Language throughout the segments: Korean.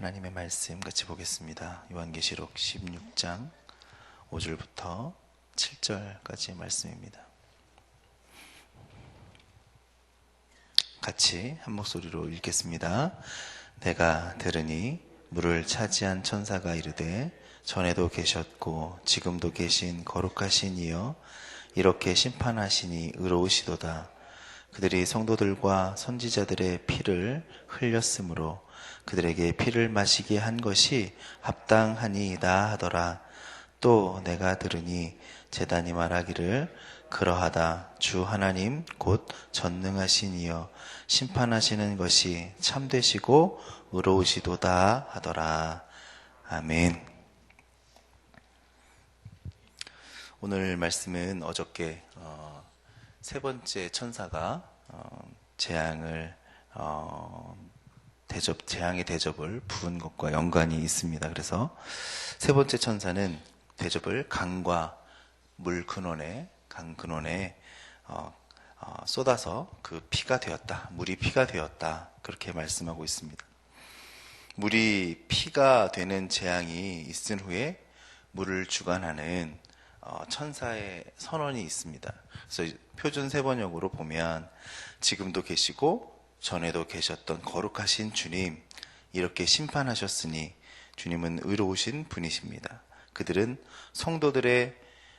하나님의 말씀 같이 보겠습니다. 요한계시록 16장 5절부터 7절까지의 말씀입니다. 같이 한 목소리로 읽겠습니다. 내가 들으니 물을 차지한 천사가 이르되 전에도 계셨고 지금도 계신 거룩하신 이여 이렇게 심판하시니 의로우시도다. 그들이 성도들과 선지자들의 피를 흘렸으므로 그들에게 피를 마시게 한 것이 합당하니이다 하더라. 또 내가 들으니 제단이 말하기를 그러하다. 주 하나님 곧 전능하신 이여 심판하시는 것이 참되시고 의로우시도다 하더라. 아멘. 오늘 말씀은 어저께 세 번째 천사가 재앙의 대접을 부은 것과 연관이 있습니다. 그래서 세 번째 천사는 대접을 강과 강 근원에 쏟아서 그 피가 되었다. 물이 피가 되었다. 그렇게 말씀하고 있습니다. 물이 피가 되는 재앙이 있은 후에 물을 주관하는 천사의 선언이 있습니다. 그래서 표준 세번역으로 보면 지금도 계시고 전에도 계셨던 거룩하신 주님, 이렇게 심판하셨으니 주님은 의로우신 분이십니다. 그들은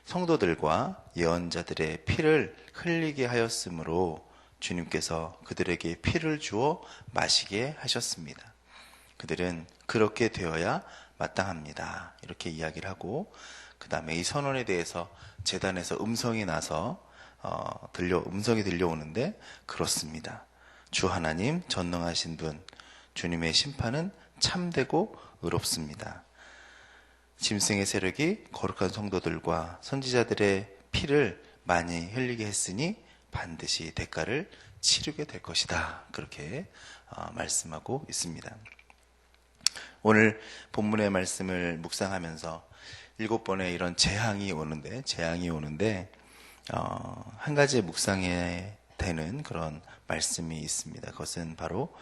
성도들과 예언자들의 피를 흘리게 하였으므로 주님께서 그들에게 피를 주어 마시게 하셨습니다. 그들은 그렇게 되어야 마땅합니다. 이렇게 이야기를 하고, 그 다음에 이 선언에 대해서 제단에서 음성이 나서 음성이 들려오는데, 그렇습니다. 주 하나님 전능하신 분, 주님의 심판은 참되고 의롭습니다. 짐승의 세력이 거룩한 성도들과 선지자들의 피를 많이 흘리게 했으니 반드시 대가를 치르게 될 것이다. 그렇게 말씀하고 있습니다. 오늘 본문의 말씀을 묵상하면서 7번의 이런 재앙이 오는데 한 가지 묵상에 되는 그런 말씀이 있습니다. 그것은 바로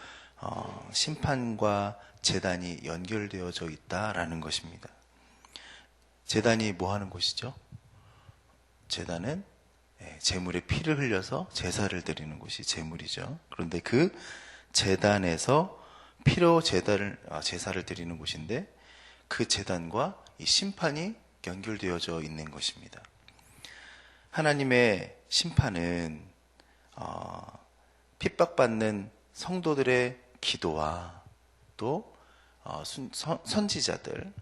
심판과 제단이 연결되어져 있다라는 것입니다. 제단이 뭐 하는 곳이죠? 제단은 제물에 피를 흘려서 제사를 드리는 곳이 제물이죠. 그런데 그 제단에서 피로 제사를 드리는 곳인데, 그 제단과 이 심판이 연결되어져 있는 것입니다. 하나님의 심판은 핍박받는 성도들의 기도와 또 선지자들,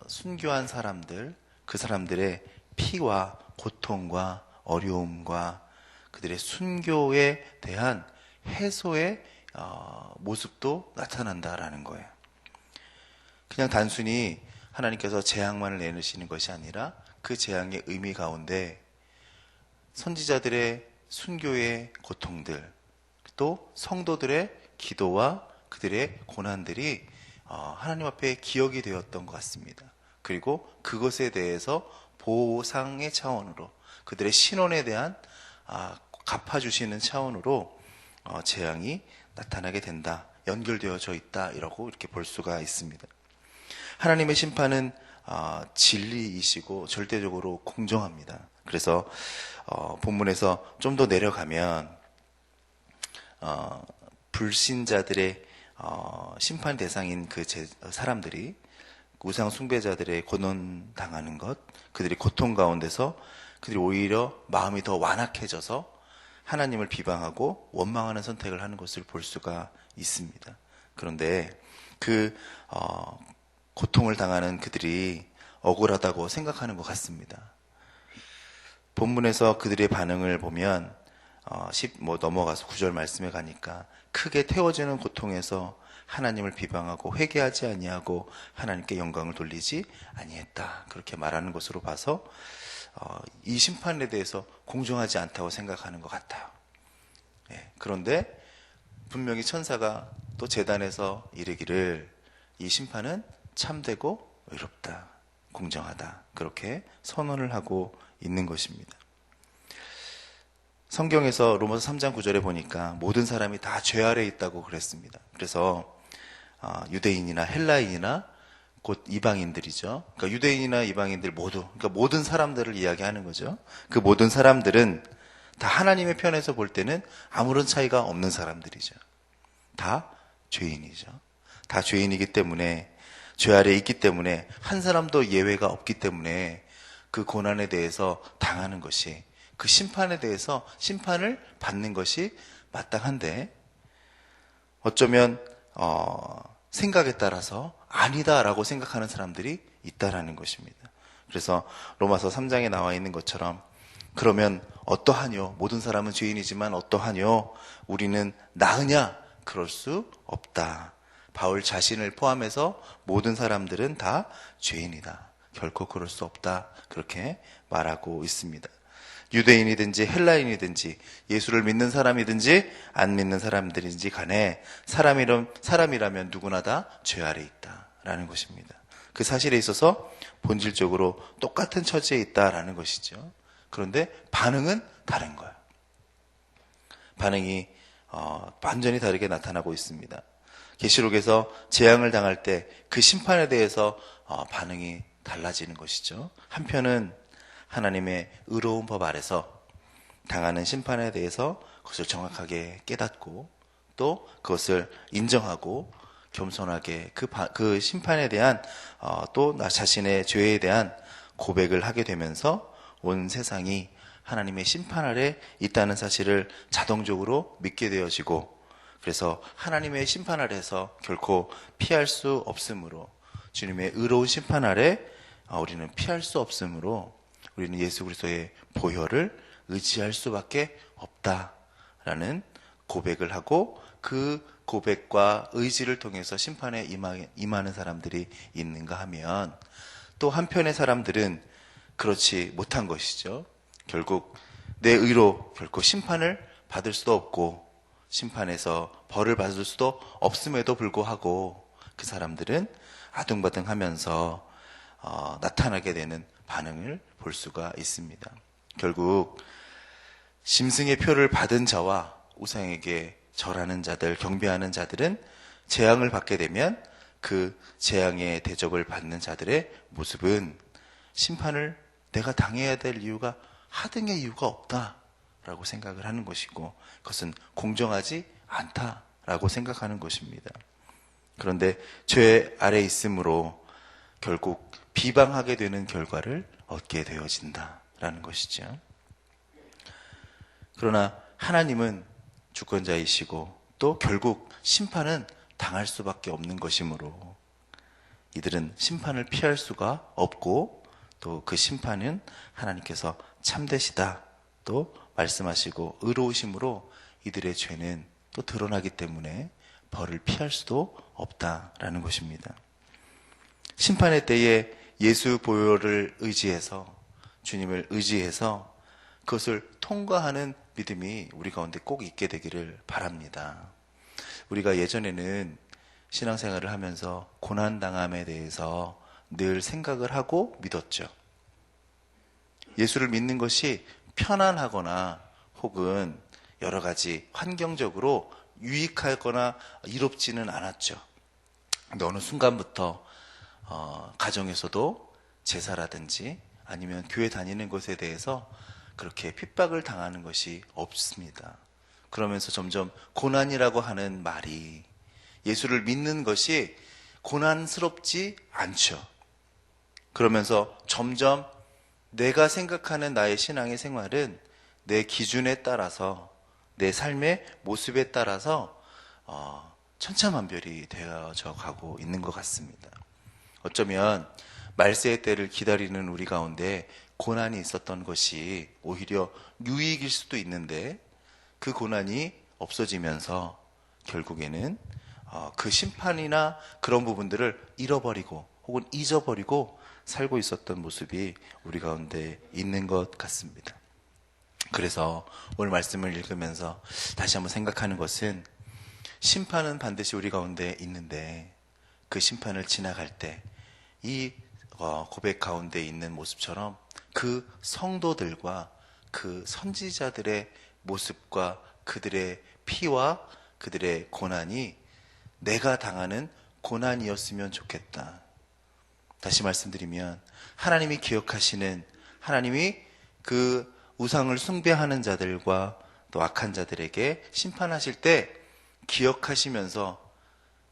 순교한 사람들, 그 사람들의 피와 고통과 어려움과 그들의 순교에 대한 해소의 모습도 나타난다라는 거예요. 그냥 단순히 하나님께서 재앙만을 내리시는 것이 아니라 그 재앙의 의미 가운데 선지자들의 순교의 고통들, 또 성도들의 기도와 그들의 고난들이 하나님 앞에 기억이 되었던 것 같습니다. 그리고 그것에 대해서 보상의 차원으로, 그들의 신원에 대한 갚아주시는 차원으로 재앙이 나타나게 된다, 연결되어져 있다, 이렇게 볼 수가 있습니다. 하나님의 심판은 진리이시고 절대적으로 공정합니다. 그래서 본문에서 좀 더 내려가면 불신자들의 심판 대상인 그 사람들이 우상 숭배자들의 고난당하는 것, 그들이 고통 가운데서 그들이 오히려 마음이 더 완악해져서 하나님을 비방하고 원망하는 선택을 하는 것을 볼 수가 있습니다. 그런데 그 고통을 당하는 그들이 억울하다고 생각하는 것 같습니다. 본문에서 그들의 반응을 보면 넘어가서 9절 말씀에 가니까 크게 태워지는 고통에서 하나님을 비방하고 회개하지 아니하고 하나님께 영광을 돌리지 아니했다, 그렇게 말하는 것으로 봐서 이 심판에 대해서 공정하지 않다고 생각하는 것 같아요. 그런데 분명히 천사가 또 제단에서 이르기를 이 심판은 참되고 의롭다, 공정하다, 그렇게 선언을 하고 있는 것입니다. 성경에서 로마서 3장 9절에 보니까 모든 사람이 다 죄 아래에 있다고 그랬습니다. 그래서 유대인이나 헬라인이나 곧 이방인들이죠. 그러니까 유대인이나 이방인들 모두, 그러니까 모든 사람들을 이야기하는 거죠. 그 모든 사람들은 다 하나님의 편에서 볼 때는 아무런 차이가 없는 사람들이죠. 다 죄인이죠. 다 죄인이기 때문에, 죄 아래에 있기 때문에 한 사람도 예외가 없기 때문에 그 고난에 대해서 당하는 것이, 그 심판에 대해서 심판을 받는 것이 마땅한데, 어쩌면 생각에 따라서 아니다라고 생각하는 사람들이 있다라는 것입니다. 그래서 로마서 3장에 나와 있는 것처럼, 그러면 어떠하뇨? 모든 사람은 죄인이지만 어떠하뇨? 우리는 나으냐? 그럴 수 없다. 바울 자신을 포함해서 모든 사람들은 다 죄인이다. 결코 그럴 수 없다. 그렇게 말하고 있습니다. 유대인이든지 헬라인이든지 예수를 믿는 사람이든지 안 믿는 사람들인지 간에 사람이라면 누구나 다 죄 아래 있다라는 것입니다. 그 사실에 있어서 본질적으로 똑같은 처지에 있다라는 것이죠. 그런데 반응은 다른 거예요. 반응이 완전히 다르게 나타나고 있습니다. 계시록에서 재앙을 당할 때 그 심판에 대해서 반응이 달라지는 것이죠. 한편은 하나님의 의로운 법 아래서 당하는 심판에 대해서 그것을 정확하게 깨닫고 또 그것을 인정하고 겸손하게 그 심판에 대한 또 나 자신의 죄에 대한 고백을 하게 되면서 온 세상이 하나님의 심판 아래 있다는 사실을 자동적으로 믿게 되어지고, 그래서 하나님의 심판 아래에서 결코 피할 수 없으므로, 주님의 의로운 심판 아래 우리는 피할 수 없으므로 우리는 예수 그리스도의 보혈을 의지할 수밖에 없다라는 고백을 하고, 그 고백과 의지를 통해서 심판에 임하는 사람들이 있는가 하면, 또 한편의 사람들은 그렇지 못한 것이죠. 결국 내 의로 결코 심판을 받을 수도 없고 심판에서 벌을 받을 수도 없음에도 불구하고 그 사람들은 아둥바둥하면서 나타나게 되는 반응을 볼 수가 있습니다. 결국 짐승의 표를 받은 자와 우상에게 절하는 자들, 경배하는 자들은 재앙을 받게 되면 그 재앙의 대접을 받는 자들의 모습은 심판을 내가 당해야 될 이유가 하등의 이유가 없다라고 생각을 하는 것이고, 그것은 공정하지 않다라고 생각하는 것입니다. 그런데 죄 아래 있으므로 결국 비방하게 되는 결과를 얻게 되어진다라는 것이죠. 그러나 하나님은 주권자이시고 또 결국 심판은 당할 수밖에 없는 것이므로 이들은 심판을 피할 수가 없고, 또 그 심판은 하나님께서 참되시다 또 말씀하시고 의로우심으로 이들의 죄는 또 드러나기 때문에 벌을 피할 수도 없다라는 것입니다. 심판의 때에 예수 보혈을 의지해서, 주님을 의지해서 그것을 통과하는 믿음이 우리 가운데 꼭 있게 되기를 바랍니다. 우리가 예전에는 신앙생활을 하면서 고난당함에 대해서 늘 생각을 하고 믿었죠. 예수를 믿는 것이 편안하거나 혹은 여러 가지 환경적으로 유익하거나 이롭지는 않았죠. 근데 어느 순간부터 가정에서도 제사라든지 아니면 교회 다니는 것에 대해서 그렇게 핍박을 당하는 것이 없습니다. 그러면서 점점 고난이라고 하는 말이, 예수를 믿는 것이 고난스럽지 않죠. 그러면서 점점 내가 생각하는 나의 신앙의 생활은 내 기준에 따라서, 내 삶의 모습에 따라서 천차만별이 되어져 가고 있는 것 같습니다. 어쩌면 말세의 때를 기다리는 우리 가운데 고난이 있었던 것이 오히려 유익일 수도 있는데, 그 고난이 없어지면서 결국에는 그 심판이나 그런 부분들을 잃어버리고 혹은 잊어버리고 살고 있었던 모습이 우리 가운데 있는 것 같습니다. 그래서 오늘 말씀을 읽으면서 다시 한번 생각하는 것은, 심판은 반드시 우리 가운데 있는데 그 심판을 지나갈 때 이 고백 가운데 있는 모습처럼 그 성도들과 그 선지자들의 모습과 그들의 피와 그들의 고난이 내가 당하는 고난이었으면 좋겠다. 다시 말씀드리면 하나님이 기억하시는, 하나님이 그 우상을 숭배하는 자들과 또 악한 자들에게 심판하실 때 기억하시면서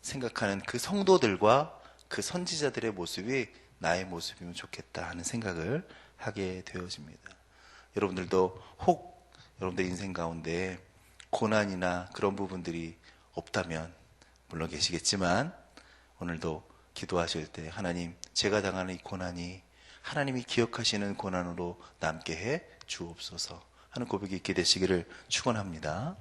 생각하는 그 성도들과 그 선지자들의 모습이 나의 모습이면 좋겠다 하는 생각을 하게 되어집니다. 여러분들도 혹 여러분들 인생 가운데 고난이나 그런 부분들이 없다면, 물론 계시겠지만 오늘도 기도하실 때 하나님, 제가 당하는 이 고난이 하나님이 기억하시는 고난으로 남게 해 주옵소서 하는 고백이 있게 되시기를 축원합니다.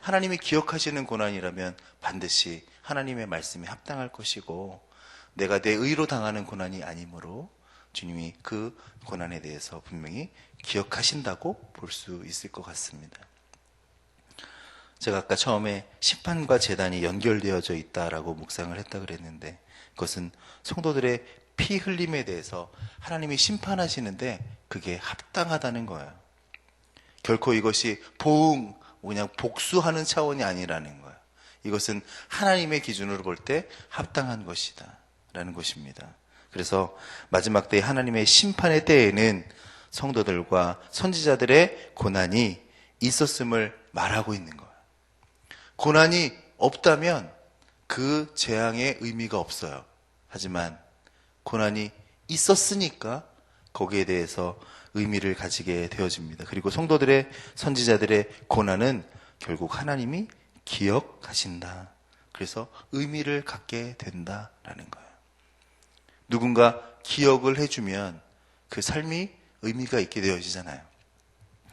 하나님이 기억하시는 고난이라면 반드시 하나님의 말씀에 합당할 것이고, 내가 내 의로 당하는 고난이 아니므로 주님이 그 고난에 대해서 분명히 기억하신다고 볼 수 있을 것 같습니다. 제가 아까 처음에 심판과 재단이 연결되어져 있다라고 묵상을 했다 그랬는데, 그것은 성도들의 피 흘림에 대해서 하나님이 심판하시는데 그게 합당하다는 거예요. 결코 이것이 그냥 복수하는 차원이 아니라는 거예요. 이것은 하나님의 기준으로 볼 때 합당한 것이다 라는 것입니다. 그래서 마지막 때 하나님의 심판의 때에는 성도들과 선지자들의 고난이 있었음을 말하고 있는 거예요. 고난이 없다면 그 재앙의 의미가 없어요. 하지만 고난이 있었으니까 거기에 대해서 의미를 가지게 되어집니다. 그리고 성도들의, 선지자들의 고난은 결국 하나님이 기억하신다. 그래서 의미를 갖게 된다라는 거예요. 누군가 기억을 해주면 그 삶이 의미가 있게 되어지잖아요.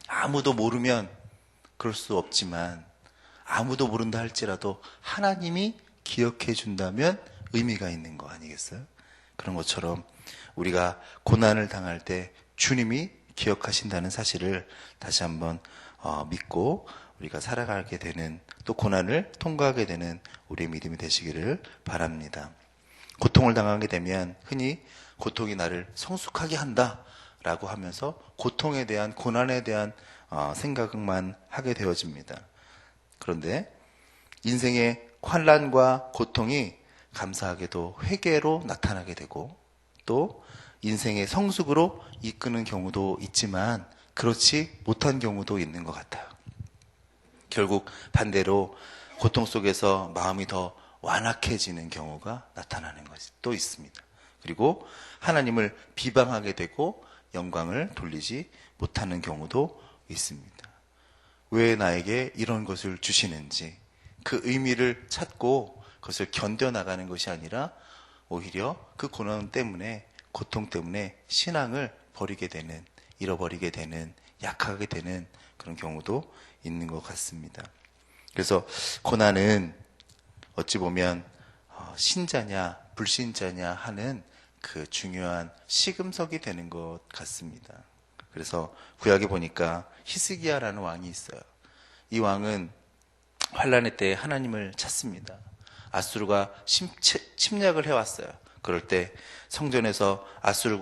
아무도 모르면 그럴 수 없지만, 아무도 모른다 할지라도 하나님이 기억해 준다면 의미가 있는 거 아니겠어요? 그런 것처럼 우리가 고난을 당할 때 주님이 기억하신다는 사실을 다시 한번 믿고 우리가 살아가게 되는, 또 고난을 통과하게 되는 우리의 믿음이 되시기를 바랍니다. 고통을 당하게 되면 흔히 고통이 나를 성숙하게 한다 라고 하면서 고통에 대한, 고난에 대한 생각만 하게 되어집니다. 그런데 인생의 환난과 고통이 감사하게도 회개로 나타나게 되고, 또 인생의 성숙으로 이끄는 경우도 있지만 그렇지 못한 경우도 있는 것 같아요. 결국 반대로 고통 속에서 마음이 더 완악해지는 경우가 나타나는 것이 또 있습니다. 그리고 하나님을 비방하게 되고 영광을 돌리지 못하는 경우도 있습니다. 왜 나에게 이런 것을 주시는지 그 의미를 찾고 그것을 견뎌나가는 것이 아니라 오히려 그 고난 때문에, 고통 때문에 신앙을 버리게 되는, 잃어버리게 되는, 약하게 되는 그런 경우도 있는 것 같습니다. 그래서 고난은 어찌 보면 신자냐 불신자냐 하는 그 중요한 시금석이 되는 것 같습니다. 그래서 구약에 보니까 히스기야라는 왕이 있어요. 이 왕은 환란의 때에 하나님을 찾습니다. 아수르가 침략을 해왔어요. 그럴 때 성전에서 아수르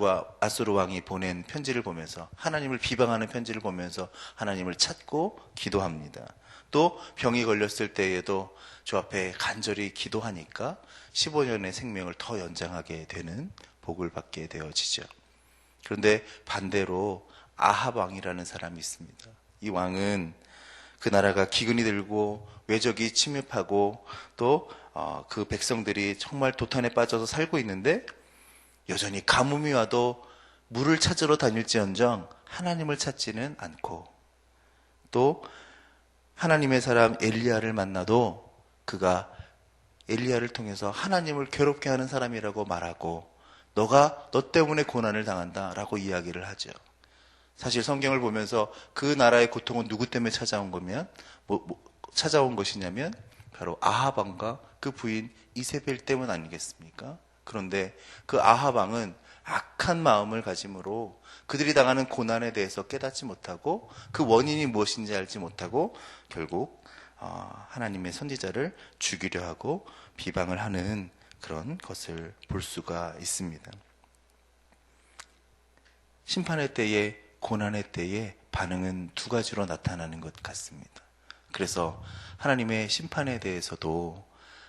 왕이 보낸 편지를 보면서, 하나님을 비방하는 편지를 보면서 하나님을 찾고 기도합니다. 또 병이 걸렸을 때에도 주 앞에 간절히 기도하니까 15년의 생명을 더 연장하게 되는 복을 받게 되어지죠. 그런데 반대로 아합 왕이라는 사람이 있습니다. 이 왕은 그 나라가 기근이 들고 외적이 침입하고 또 그 백성들이 정말 도탄에 빠져서 살고 있는데 여전히 가뭄이 와도 물을 찾으러 다닐지언정 하나님을 찾지는 않고, 또 하나님의 사람 엘리야를 만나도 그가 엘리야를 통해서 하나님을 괴롭게 하는 사람이라고 말하고, 너 때문에 고난을 당한다 라고 이야기를 하죠. 사실 성경을 보면서 그 나라의 고통은 누구 때문에 찾아온 거면 찾아온 것이냐면 바로 아합 왕과 그 부인 이세벨 때문 아니겠습니까? 그런데 그 아합 왕은 악한 마음을 가짐으로 그들이 당하는 고난에 대해서 깨닫지 못하고 그 원인이 무엇인지 알지 못하고 결국 하나님의 선지자를 죽이려 하고 비방을 하는 그런 것을 볼 수가 있습니다. 심판의 때에, 고난의 때에 반응은 두 가지로 나타나는 것 같습니다. 그래서 하나님의 심판에 대해서도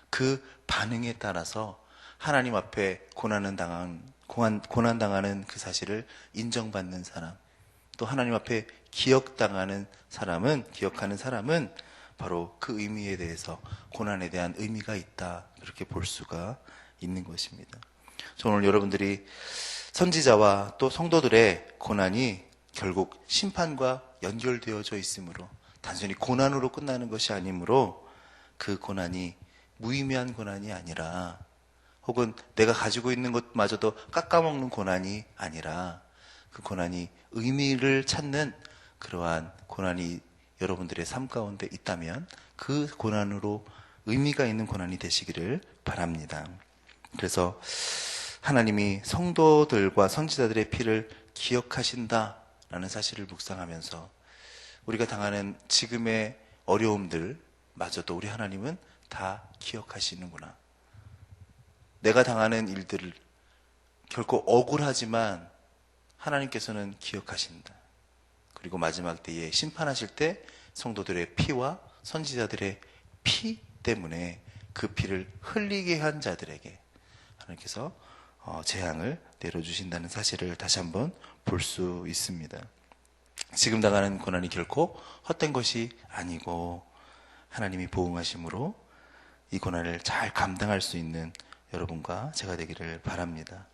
그 반응에 따라서 하나님 앞에 고난당하는 그 사실을 인정받는 사람, 또 하나님 앞에 기억하는 사람은 바로 그 의미에 대해서 고난에 대한 의미가 있다, 그렇게 볼 수가 있는 것입니다. 저 오늘 여러분들이 선지자와 또 성도들의 고난이 결국 심판과 연결되어져 있으므로, 단순히 고난으로 끝나는 것이 아니므로, 그 고난이 무의미한 고난이 아니라, 혹은 내가 가지고 있는 것마저도 깎아먹는 고난이 아니라, 그 고난이 의미를 찾는 그러한 고난이 여러분들의 삶 가운데 있다면 그 고난으로 의미가 있는 고난이 되시기를 바랍니다. 그래서 하나님이 성도들과 선지자들의 피를 기억하신다라는 사실을 묵상하면서 우리가 당하는 지금의 어려움들마저도 우리 하나님은 다 기억하시는구나. 내가 당하는 일들을 결코 억울하지만 하나님께서는 기억하신다. 그리고 마지막 때에 심판하실 때 성도들의 피와 선지자들의 피 때문에 그 피를 흘리게 한 자들에게 하나님께서 재앙을 내려주신다는 사실을 다시 한번 볼 수 있습니다. 지금 당하는 고난이 결코 헛된 것이 아니고 하나님이 보응하심으로 이 고난을 잘 감당할 수 있는 여러분과 제가 되기를 바랍니다.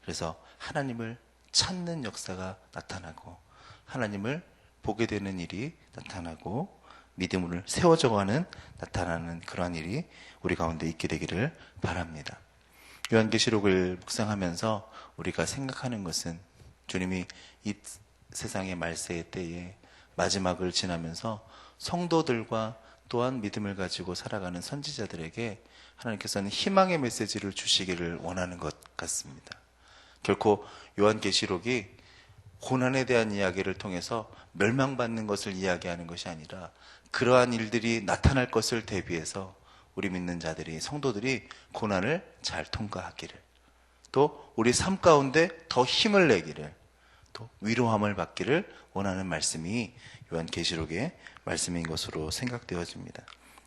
그래서 하나님을 찾는 역사가 나타나고 하나님을 보게 되는 일이 나타나고 믿음을 세워져가는 나타나는 그러한 일이 우리 가운데 있게 되기를 바랍니다. 요한계시록을 묵상하면서 우리가 생각하는 것은 주님이 이 세상의 말세의 때에 마지막을 지나면서 성도들과 또한 믿음을 가지고 살아가는 선지자들에게 하나님께서는 희망의 메시지를 주시기를 원하는 것 같습니다. 결코 요한계시록이 고난에 대한 이야기를 통해서 멸망받는 것을 이야기하는 것이 아니라 그러한 일들이 나타날 것을 대비해서 우리 믿는 자들이, 성도들이 고난을 잘 통과하기를, 또 우리 삶 가운데 더 힘을 내기를, 또 위로함을 받기를 원하는 말씀이 요한계시록의 말씀인 것으로 생각되어집니다.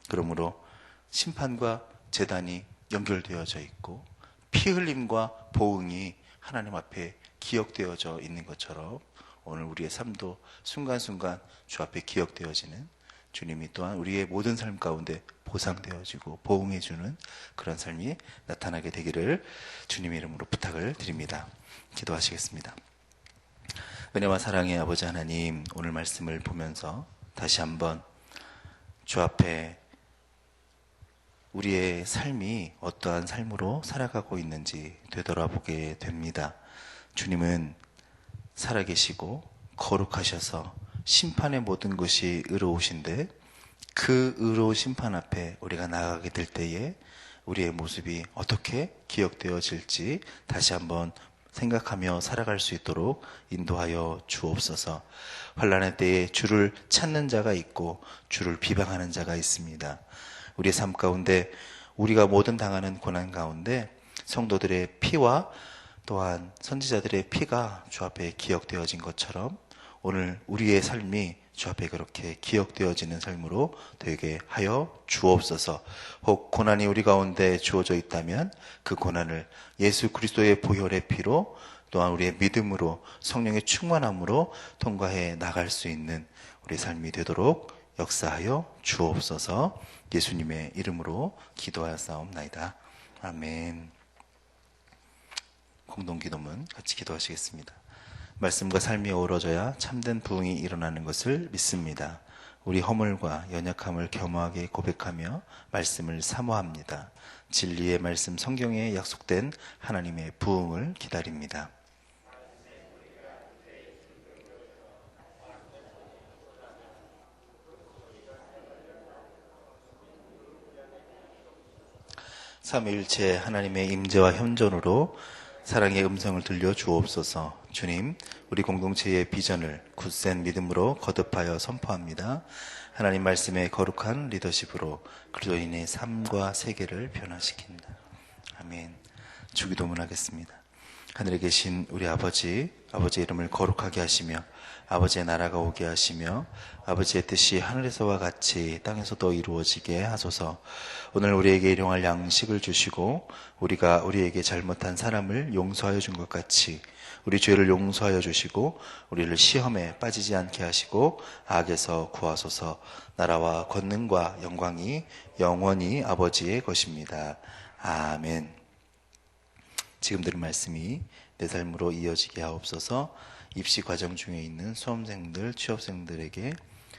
그러므로 심판과 재단이 연결되어져 있고 피 흘림과 보응이 하나님 앞에 기억되어져 있는 것처럼 오늘 우리의 삶도 순간순간 주 앞에 기억되어지는, 주님이 또한 우리의 모든 삶 가운데 보상되어지고 보응해주는 그런 삶이 나타나게 되기를 주님의 이름으로 부탁을 드립니다. 기도하시겠습니다. 은혜와 사랑의 아버지 하나님, 오늘 말씀을 보면서 다시 한번 주 앞에 우리의 삶이 어떠한 삶으로 살아가고 있는지 되돌아보게 됩니다. 주님은 살아계시고 거룩하셔서 심판의 모든 것이 의로우신데, 그 의로운 심판 앞에 우리가 나아가게 될 때에 우리의 모습이 어떻게 기억되어질지 다시 한번 생각하며 살아갈 수 있도록 인도하여 주옵소서. 환난의 때에 주를 찾는 자가 있고 주를 비방하는 자가 있습니다. 우리의 삶 가운데 우리가 모든 당하는 고난 가운데 성도들의 피와 또한 선지자들의 피가 주 앞에 기억되어진 것처럼 오늘 우리의 삶이 주 앞에 그렇게 기억되어지는 삶으로 되게 하여 주옵소서. 혹 고난이 우리 가운데 주어져 있다면 그 고난을 예수 그리스도의 보혈의 피로 또한 우리의 믿음으로 성령의 충만함으로 통과해 나갈 수 있는 우리 삶이 되도록 역사하여 주옵소서. 예수님의 이름으로 기도하였사옵나이다. 아멘. 공동기도문 같이 기도하시겠습니다. 말씀과 삶이 어우러져야 참된 부흥이 일어나는 것을 믿습니다. 우리 허물과 연약함을 겸허하게 고백하며 말씀을 사모합니다. 진리의 말씀 성경에 약속된 하나님의 부흥을 기다립니다. 삼위일체 하나님의 임재와 현존으로 사랑의 음성을 들려 주옵소서. 주님, 우리 공동체의 비전을 굳센 믿음으로 거듭하여 선포합니다. 하나님 말씀의 거룩한 리더십으로 그리스도인의 삶과 세계를 변화시킨다. 아멘. 주기도문 하겠습니다. 하늘에 계신 우리 아버지의 이름을 거룩하게 하시며 아버지의 나라가 오게 하시며 아버지의 뜻이 하늘에서와 같이 땅에서도 이루어지게 하소서. 오늘 우리에게 일용할 양식을 주시고 우리가 우리에게 잘못한 사람을 용서하여 준 것 같이 우리 죄를 용서하여 주시고 우리를 시험에 빠지지 않게 하시고 악에서 구하소서. 나라와 권능과 영광이 영원히 아버지의 것입니다. 아멘. 지금 들은 말씀이 내 삶으로 이어지게 하옵소서. 입시 과정 중에 있는 수험생들, 취업생들에게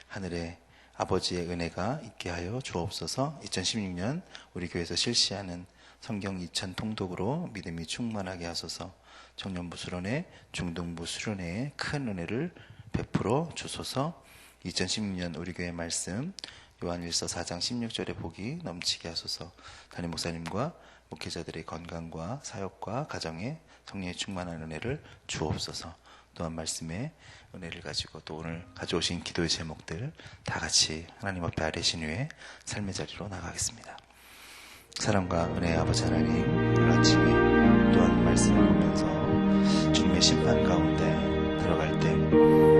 하늘의 아버지의 은혜가 있게 하여 주옵소서. 2016년 우리 교회에서 실시하는 성경 2000 통독으로 믿음이 충만하게 하소서. 청년부 수련회, 중등부 수련회에 큰 은혜를 베풀어 주소서. 2016년 우리 교회 말씀 요한일서 4장 16절의 복이 넘치게 하소서. 담임 목사님과 목회자들의 건강과 사역과 가정에 성령의 충만한 은혜를 주옵소서. 또한 말씀의 은혜를 가지고 또 오늘 가져오신 기도의 제목들 다 같이 하나님 앞에 아뢰신 후에 삶의 자리로 나가겠습니다. 사랑과 은혜의 아버지 하나님, 오늘 아침에 또한 말씀을 보면서 주님의 심판 가운데 들어갈 때